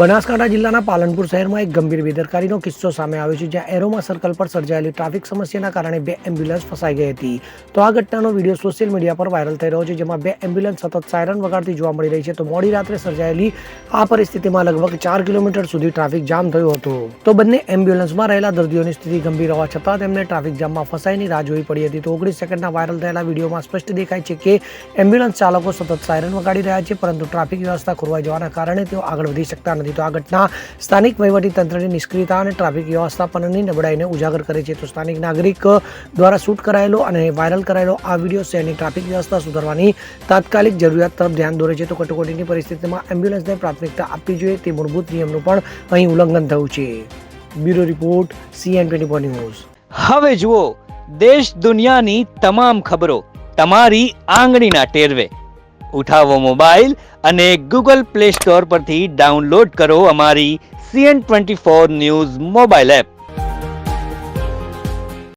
બનાસકાંઠા જિલ્લાના પાલનપુર શહેરમાં એક ગંભીર બેદરકારીનો કિસ્સો સામે આવ્યો છે, જ્યાં એરોમા સર્કલ પર સર્જાયેલી ટ્રાફિક સમસ્યાના કારણે 2 એમ્બ્યુલન્સ ફસાઈ ગઈ હતી. તો આ ઘટનાનો વિડીયો સોશિયલ મીડિયા પર વાયરલ થઈ રહ્યો છે, જેમાં 2 એમ્બ્યુલન્સ સતત સાયરન વગાડતી જોવા મળી રહી છે. તો મોડી રાત્રે સર્જાયેલી આ પરિસ્થિતિમાં લગભગ 4 કિલોમીટર સુધી ટ્રાફિક જામ થયો હતો. તો બંને એમ્બ્યુલન્સમાં રહેલા દર્દીઓની સ્થિતિ ગંભીર હોવા છતાં તેમને ટ્રાફિક જામમાં ફસાઈની રાહ જોવી પડી હતી. તો 19 સેકન્ડના વાયરલ થયેલા વિડીયોમાં સ્પષ્ટ દેખાય છે કે એમ્બ્યુલન્સ ચાલકો સતત સાયરન વગાડી રહ્યા છે, પરંતુ ટ્રાફિક વ્યવસ્થા ખોરવાઈ જવાના કારણે તેઓ આગળ વધી શકતા નથી. તો આ ઘટના સ્થાનિક વહીવટીતંત્રની નિષ્ક્રિયતા અને ટ્રાફિક વ્યવસ્થાપનની નબળાઈને ઉજાગર કરે છે. તો સ્થાનિક નાગરિક દ્વારા શૂટ કરાયેલો અને વાયરલ કરાયેલો આ વિડીયો શહેરની ટ્રાફિક વ્યવસ્થા સુધારવાની તાત્કાલિક જરૂરિયાત તરફ ધ્યાન દોરે છે. તો કટોકટીની પરિસ્થિતિમાં એમ્બ્યુલન્સને પ્રાથમિકતા આપવી જોઈએ તે મૂળભૂત નિયમનું પણ અહીં ઉલ્લંઘન થયું છે. Bureau report CN24 news. હવે જુઓ દેશ દુનિયાની તમામ ખબરો તમારી આંગળીના ટેરવે. ઉઠાવો મોબાઈલ અને Google Play Store પરથી ડાઉનલોડ કરો અમારી CN24 ન્યૂઝ મોબાઈલ એપ.